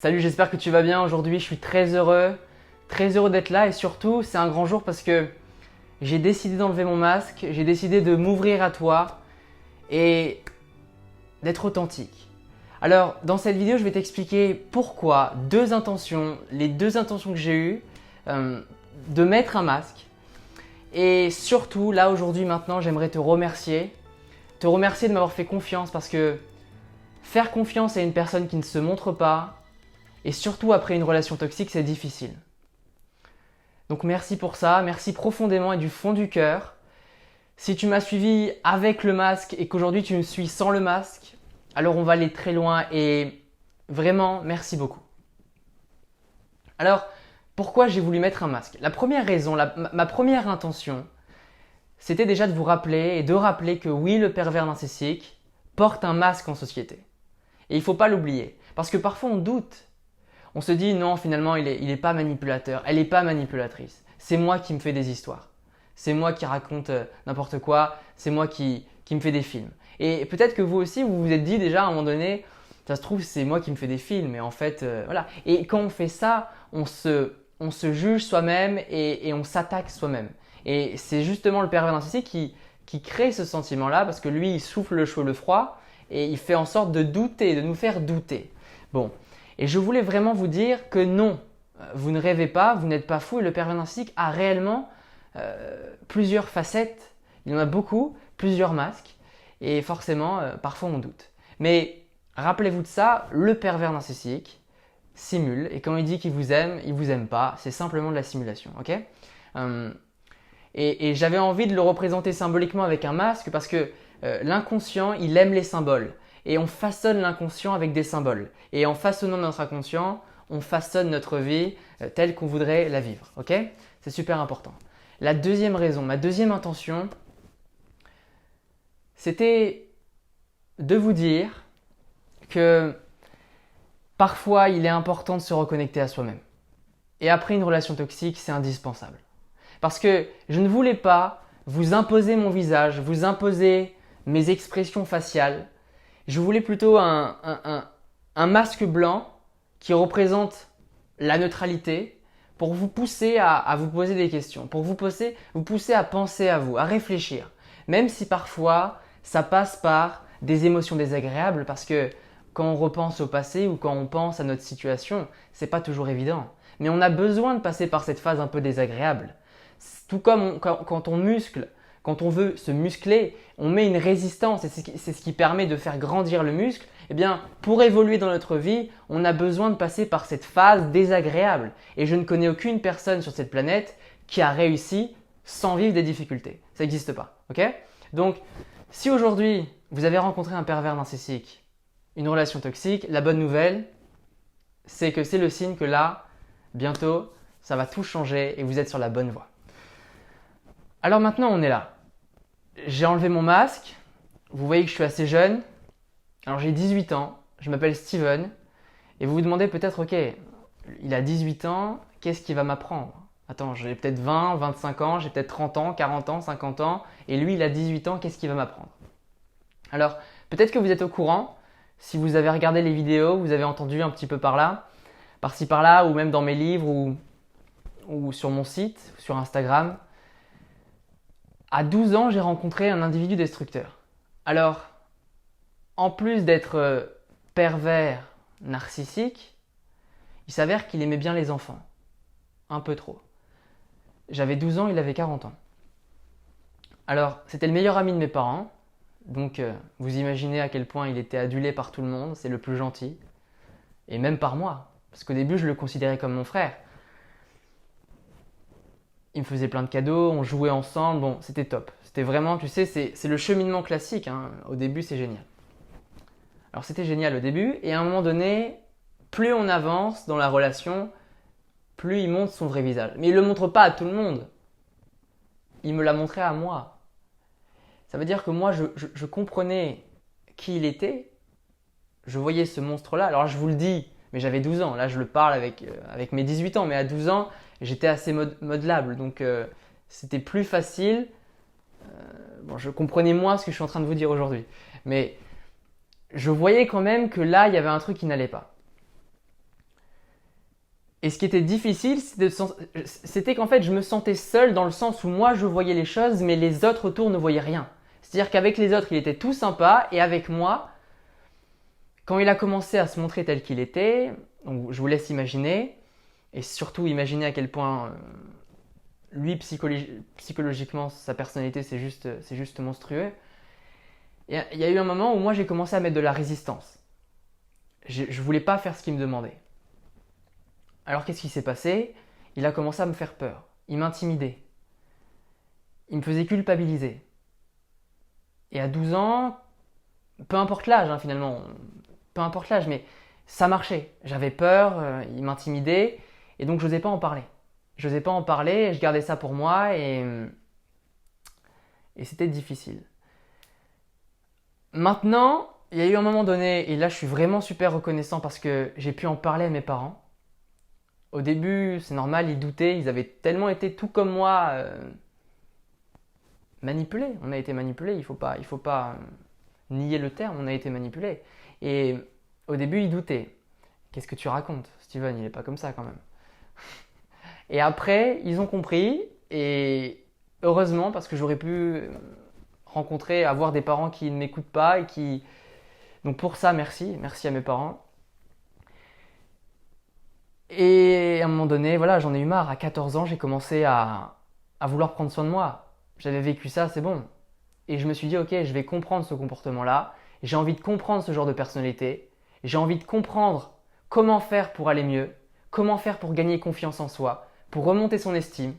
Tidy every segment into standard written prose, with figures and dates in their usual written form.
Salut, j'espère que tu vas bien. Aujourd'hui, je suis très heureux d'être là et surtout, c'est un grand jour parce que j'ai décidé d'enlever mon masque, j'ai décidé de m'ouvrir à toi et d'être authentique. Alors, dans cette vidéo, je vais t'expliquer pourquoi les deux intentions que j'ai eues de mettre un masque. Et surtout, là aujourd'hui, maintenant, j'aimerais te remercier de m'avoir fait confiance parce que faire confiance à une personne qui ne se montre pas, et surtout après une relation toxique, c'est difficile. Donc merci pour ça, merci profondément et du fond du cœur. Si tu m'as suivi avec le masque et qu'aujourd'hui tu me suis sans le masque, alors on va aller très loin et vraiment merci beaucoup. Alors pourquoi j'ai voulu mettre un masque? La première raison, ma première intention, c'était déjà de vous rappeler et de rappeler que oui, le pervers narcissique porte un masque en société. Et il ne faut pas l'oublier. Parce que parfois on doute. On se dit non, finalement, il est pas manipulateur, elle n'est pas manipulatrice. C'est moi qui me fais des histoires. C'est moi qui raconte n'importe quoi, c'est moi qui me fais des films. Et peut-être que vous aussi, vous vous êtes dit déjà à un moment donné, ça se trouve, c'est moi qui me fais des films. Et en fait, voilà. Et quand on fait ça, on se juge soi-même et on s'attaque soi-même. Et c'est justement le pervers narcissique qui crée ce sentiment-là parce que lui, il souffle le chaud, le froid et il fait en sorte de douter, de nous faire douter. Bon. Et je voulais vraiment vous dire que non, vous ne rêvez pas, vous n'êtes pas fou et le pervers narcissique a réellement plusieurs facettes, il y en a beaucoup, plusieurs masques et forcément, parfois on doute. Mais rappelez-vous de ça, le pervers narcissique simule et quand il dit qu'il vous aime pas, c'est simplement de la simulation, ok? Et j'avais envie de le représenter symboliquement avec un masque parce que l'inconscient, il aime les symboles. Et on façonne l'inconscient avec des symboles. Et en façonnant notre inconscient, on façonne notre vie telle qu'on voudrait la vivre. Ok? C'est super important. La deuxième raison, ma deuxième intention, c'était de vous dire que parfois il est important de se reconnecter à soi-même. Et après une relation toxique, c'est indispensable. Parce que je ne voulais pas vous imposer mon visage, vous imposer mes expressions faciales. Je voulais plutôt un masque blanc qui représente la neutralité pour vous pousser à vous poser des questions, pour vous pousser à penser à vous, à réfléchir. Même si parfois ça passe par des émotions désagréables parce que quand on repense au passé ou quand on pense à notre situation, c'est pas toujours évident. Mais on a besoin de passer par cette phase un peu désagréable. Tout comme quand on muscle, quand on veut se muscler, on met une résistance et c'est ce qui permet de faire grandir le muscle. Eh bien, pour évoluer dans notre vie, on a besoin de passer par cette phase désagréable. Et je ne connais aucune personne sur cette planète qui a réussi sans vivre des difficultés. Ça n'existe pas. Ok? Donc, si aujourd'hui vous avez rencontré un pervers narcissique, une relation toxique, la bonne nouvelle, c'est que c'est le signe que là, bientôt, ça va tout changer et vous êtes sur la bonne voie. Alors maintenant, on est là. J'ai enlevé mon masque. Vous voyez que je suis assez jeune. Alors j'ai 18 ans. Je m'appelle Steven. Et vous vous demandez peut-être, ok, il a 18 ans, qu'est-ce qu'il va m'apprendre? Attends, j'ai peut-être 20, 25 ans, j'ai peut-être 30 ans, 40 ans, 50 ans. Et lui, il a 18 ans, qu'est-ce qu'il va m'apprendre? Alors, peut-être que vous êtes au courant. Si vous avez regardé les vidéos, vous avez entendu un petit peu par-ci par-là, ou même dans mes livres, ou sur mon site, sur Instagram. À 12 ans, j'ai rencontré un individu destructeur. Alors, en plus d'être pervers narcissique, il s'avère qu'il aimait bien les enfants. Un peu trop. J'avais 12 ans, il avait 40 ans. Alors, c'était le meilleur ami de mes parents. Donc, vous imaginez à quel point il était adulé par tout le monde. C'est le plus gentil. Et même par moi. Parce qu'au début, je le considérais comme mon frère. Il me faisait plein de cadeaux, on jouait ensemble, bon, c'était top. C'était vraiment, tu sais, c'est le cheminement classique, hein. Au début, c'est génial. Alors c'était génial au début, et à un moment donné, plus on avance dans la relation, plus il montre son vrai visage. Mais il ne le montre pas à tout le monde. Il me l'a montré à moi. Ça veut dire que moi, je comprenais qui il était, je voyais ce monstre-là. Alors je vous le dis, mais j'avais 12 ans, là je le parle avec mes 18 ans, mais à 12 ans, j'étais assez modelable, donc c'était plus facile. Bon, je comprenais moins ce que je suis en train de vous dire aujourd'hui, mais je voyais quand même que là, il y avait un truc qui n'allait pas. Et ce qui était difficile, c'était qu'en fait, je me sentais seul dans le sens où moi, je voyais les choses, mais les autres autour ne voyaient rien. C'est-à-dire qu'avec les autres, il était tout sympa, et avec moi, quand il a commencé à se montrer tel qu'il était, donc je vous laisse imaginer, et surtout imaginer à quel point lui, psychologiquement, sa personnalité, c'est juste monstrueux. Il y a eu un moment où moi, j'ai commencé à mettre de la résistance. Je ne voulais pas faire ce qu'il me demandait. Alors qu'est-ce qui s'est passé? Il a commencé à me faire peur. Il m'intimidait. Il me faisait culpabiliser. Et à 12 ans, peu importe l'âge finalement, peu importe l'âge, mais ça marchait. J'avais peur, il m'intimidait, et donc je n'osais pas en parler. Je n'osais pas en parler, je gardais ça pour moi, et c'était difficile. Maintenant, il y a eu un moment donné, et là je suis vraiment super reconnaissant parce que j'ai pu en parler à mes parents. Au début, c'est normal, ils doutaient, ils avaient tellement été tout comme moi manipulés. On a été manipulés, il faut pas nier le terme, on a été manipulés. Et au début, ils doutaient. Qu'est-ce que tu racontes? Steven, il n'est pas comme ça quand même. Et après, ils ont compris, et heureusement, parce que j'aurais pu avoir des parents qui ne m'écoutent pas et qui... Donc pour ça, merci à mes parents. Et à un moment donné, voilà, j'en ai eu marre. À 14 ans, j'ai commencé à vouloir prendre soin de moi. J'avais vécu ça, c'est bon. Et je me suis dit, ok, je vais comprendre ce comportement-là. J'ai envie de comprendre ce genre de personnalité. J'ai envie de comprendre comment faire pour aller mieux, comment faire pour gagner confiance en soi, pour remonter son estime,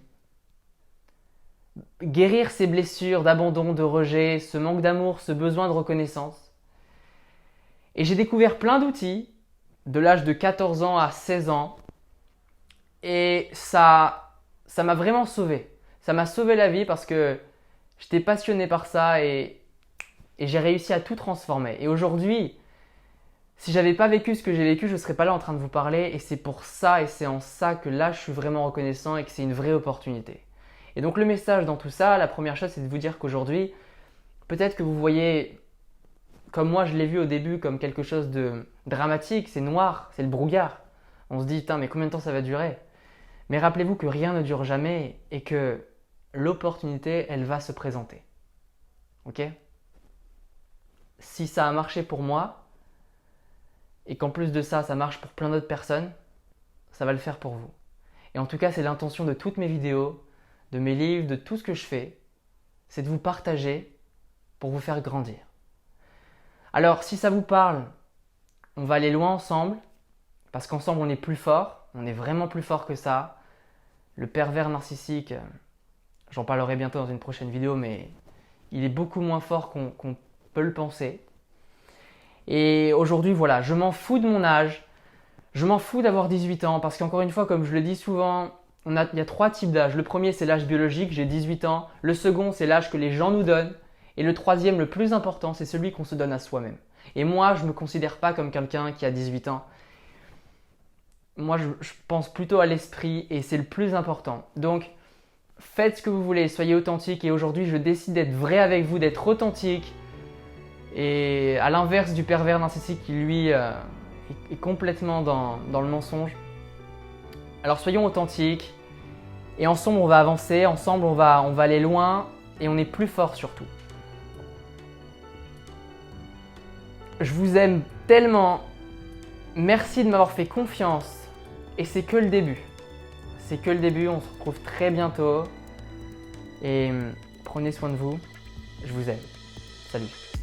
guérir ses blessures d'abandon, de rejet, ce manque d'amour, ce besoin de reconnaissance. Et j'ai découvert plein d'outils de l'âge de 14 ans à 16 ans. Et ça m'a vraiment sauvé. Ça m'a sauvé la vie parce que j'étais passionné par ça et j'ai réussi à tout transformer. Et aujourd'hui, si j'avais pas vécu ce que j'ai vécu, je ne serais pas là en train de vous parler. Et c'est pour ça et c'est en ça que là, je suis vraiment reconnaissant et que c'est une vraie opportunité. Et donc le message dans tout ça, la première chose, c'est de vous dire qu'aujourd'hui, peut-être que vous voyez, comme moi je l'ai vu au début, comme quelque chose de dramatique, c'est noir, c'est le brouillard. On se dit, putain, mais combien de temps ça va durer? Mais rappelez-vous que rien ne dure jamais et que l'opportunité, elle va se présenter. Ok? Si ça a marché pour moi et qu'en plus de ça, ça marche pour plein d'autres personnes, ça va le faire pour vous. Et en tout cas, c'est l'intention de toutes mes vidéos, de mes livres, de tout ce que je fais, c'est de vous partager pour vous faire grandir. Alors, si ça vous parle, on va aller loin ensemble, parce qu'ensemble, on est plus fort, on est vraiment plus fort que ça. Le pervers narcissique, j'en parlerai bientôt dans une prochaine vidéo, mais il est beaucoup moins fort qu'on peut le penser. Et aujourd'hui, voilà, je m'en fous de mon âge, je m'en fous d'avoir 18 ans, parce qu'encore une fois, comme je le dis souvent, il y a 3 types d'âge. Le premier, c'est l'âge biologique, j'ai 18 ans. Le second, c'est l'âge que les gens nous donnent. Et le troisième, le plus important, c'est celui qu'on se donne à soi-même. Et moi, je ne me considère pas comme quelqu'un qui a 18 ans. Moi, je pense plutôt à l'esprit et c'est le plus important. Donc, faites ce que vous voulez, soyez authentique. Et aujourd'hui, je décide d'être vrai avec vous, d'être authentique. Et à l'inverse du pervers narcissique qui, lui, est complètement dans le mensonge. Alors, soyons authentiques. Et ensemble, on va avancer. Ensemble, on va aller loin. Et on est plus fort surtout. Je vous aime tellement. Merci de m'avoir fait confiance. Et c'est que le début. C'est que le début, on se retrouve très bientôt. Et prenez soin de vous. Je vous aime. Salut.